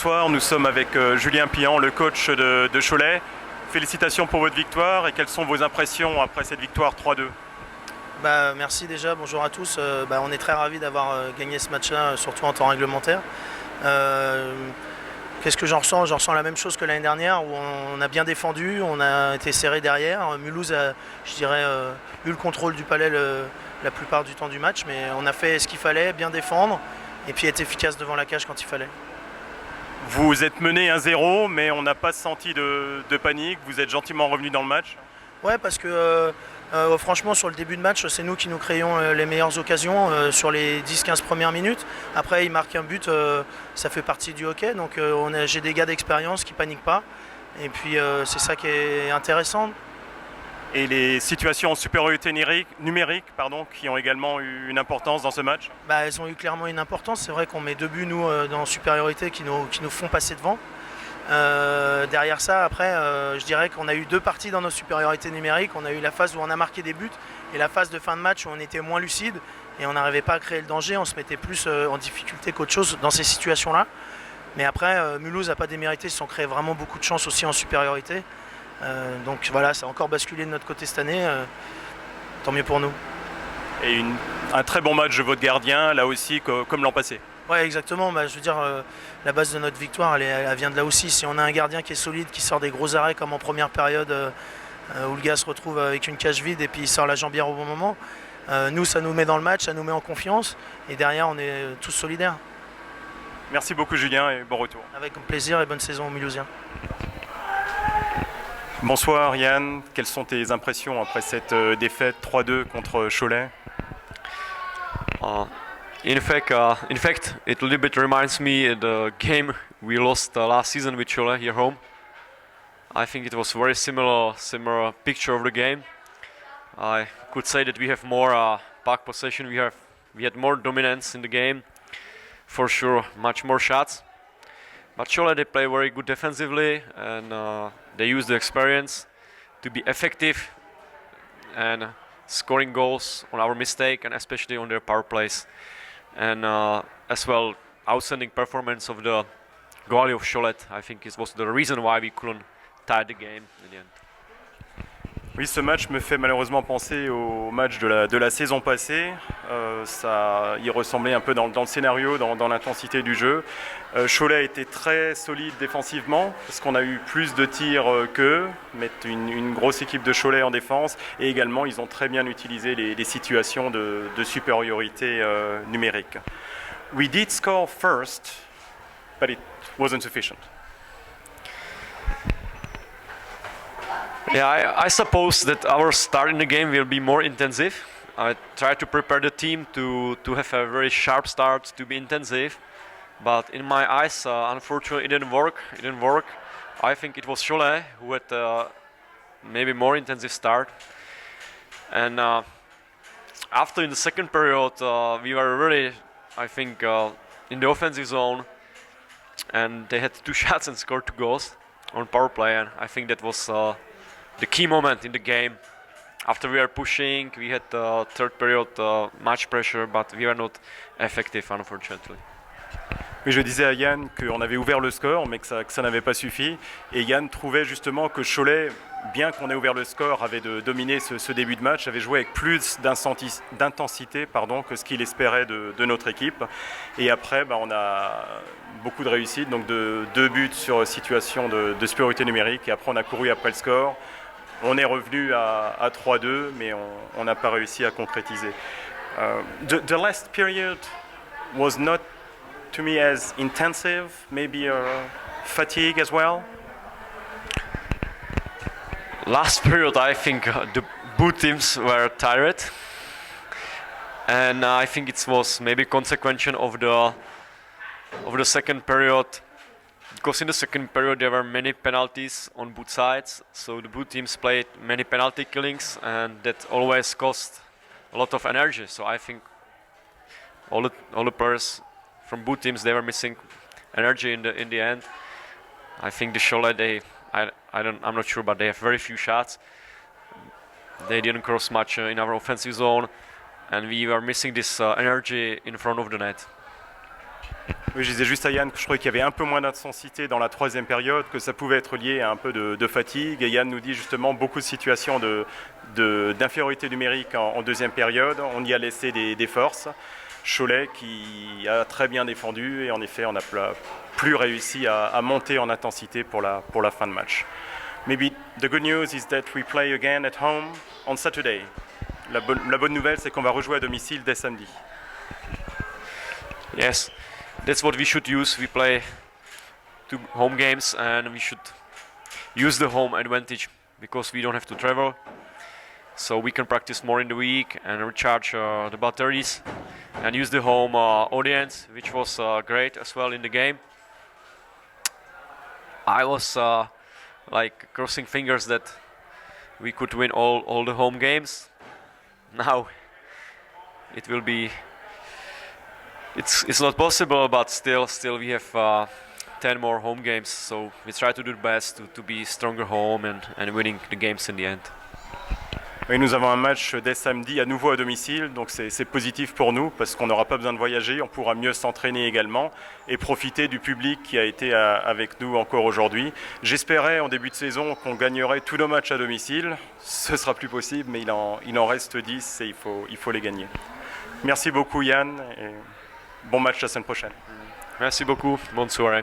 Bonsoir, nous sommes avec Julien Pillan, le coach de Cholet. Félicitations pour votre victoire et quelles sont vos impressions après cette victoire 3-2? Merci déjà, bonjour à tous. On est très ravis d'avoir gagné ce match-là, surtout en temps réglementaire. Qu'est-ce que j'en ressens? J'en ressens la même chose que l'année dernière où on a bien défendu, on a été serré derrière. Mulhouse a, je dirais, eu le contrôle du palais la plupart du temps du match, mais on a fait ce qu'il fallait, bien défendre et puis être efficace devant la cage quand il fallait. Vous êtes mené 1-0, mais on n'a pas senti de panique, vous êtes gentiment revenu dans le match? Ouais, parce que franchement, sur le début de match, c'est nous qui nous créons les meilleures occasions sur les 10-15 premières minutes. Après, il marque un but, ça fait partie du hockey. Donc j'ai des gars d'expérience qui ne paniquent pas. Et puis c'est ça qui est intéressant. Et les situations en supériorité numérique qui ont également eu une importance dans ce match? Elles ont eu clairement une importance. C'est vrai qu'on met 2 buts, nous, dans supériorité qui nous font passer devant. Derrière ça, après, je dirais qu'on a eu 2 parties dans nos supériorités numériques. On a eu la phase où on a marqué des buts et la phase de fin de match où on était moins lucide et on n'arrivait pas à créer le danger. On se mettait plus en difficulté qu'autre chose dans ces situations-là. Mais après, Mulhouse n'a pas démérité. Ils se sont créés vraiment beaucoup de chances aussi en supériorité. Donc voilà, ça a encore basculé de notre côté cette année. Tant mieux pour nous. Et un très bon match de votre gardien, là aussi, comme l'an passé. Ouais, exactement. Je veux dire, la base de notre victoire, elle vient de là aussi. Si on a un gardien qui est solide, qui sort des gros arrêts comme en première période, où le gars se retrouve avec une cage vide et puis il sort la jambière au bon moment, nous, ça nous met dans le match, ça nous met en confiance. Et derrière, on est tous solidaires. Merci beaucoup, Julien, et bon retour. Avec plaisir et bonne saison aux Mulhousiens. Bonsoir, Yann. Quelles sont tes impressions après cette défaite 3-2 contre Cholet? In fact, it a little bit reminds me of the game we lost last season with Cholet here home. I think it was very similar picture of the game. I could say that we have more puck possession. We had more dominance in the game, for sure, much more shots. But Cholet, they play very good defensively, and they use the experience to be effective and scoring goals on our mistake, and especially on their power plays. And as well, outstanding performance of the goalie of Cholet. I think it was the reason why we couldn't tie the game in the end. Oui, ce match me fait malheureusement penser au match de la saison passée. Il ressemblait un peu dans le scénario, dans l'intensité du jeu. Cholet a été très solide défensivement, parce qu'on a eu plus de tirs qu'eux, mais une grosse équipe de Cholet en défense. Et également, ils ont très bien utilisé les situations de supériorité numérique. We did score first, but it wasn't sufficient. Yeah, I suppose that our start in the game will be more intensive. I try to prepare the team to have a very sharp start, to be intensive. But in my eyes, unfortunately, it didn't work. I think it was Cholet who had maybe more intensive start. And after in the second period, we were really, I think, in the offensive zone. And they had 2 shots and scored 2 goals on power play. And I think that was the key moment in the game. After we were pushing, we had third period much pressure, but we were not effective, unfortunately. Oui, je disais à Yann qu'on avait ouvert le score, mais que ça n'avait pas suffi. Et Yann trouvait justement que Cholet, bien qu'on ait ouvert le score, avait dominé ce début de match, avait joué avec plus d'intensité que ce qu'il espérait de notre équipe. Et après, on a beaucoup de réussite, donc 2 buts sur situation de supériorité numérique. Et après, on a couru après le score. On est revenu à 3-2, mais on n'a pas réussi à concrétiser. The last period was not, to me, as intensive, maybe fatigue as well. Last period, I think both teams were tired, and I think it was maybe consequential of the second period. Because in the second period there were many penalties on both sides, so the both teams played many penalty killings, and that always cost a lot of energy. So I think all the players from both teams, they were missing energy in the end. I think the Cholet, I'm not sure, but they have very few shots. They didn't cross much in our offensive zone, and we were missing this energy in front of the net. Oui, je disais juste à Yann que je trouvais qu'il y avait un peu moins d'intensité dans la troisième période, que ça pouvait être lié à un peu de fatigue. Et Yann nous dit justement beaucoup de situations d'infériorité numérique en deuxième période. On y a laissé des forces. Cholet qui a très bien défendu et en effet on n'a plus réussi à monter en intensité pour la fin de match. Maybe the good news is that we play again at home on Saturday. La bonne nouvelle c'est qu'on va rejouer à domicile dès samedi. Yes, that's what we should use. We play 2 home games and we should use the home advantage because we don't have to travel. So we can practice more in the week and recharge the batteries and use the home audience, which was great as well in the game. I was like crossing fingers that we could win all the home games. Now it will be. It's not possible, but still we have 10 more home games, so we try to do the best to be stronger home and winning the games in the end. Oui, nous avons un match dès samedi à nouveau à domicile, donc c'est positif pour nous parce qu'on n'aura pas besoin de voyager, on pourra mieux s'entraîner également et profiter du public qui a été avec nous encore aujourd'hui. J'espérais en début de saison qu'on gagnerait tous nos matchs à domicile, ce sera plus possible, mais il en reste 10 et il faut les gagner. Merci beaucoup Yann et bon match la semaine prochaine. Merci beaucoup, bonne soirée.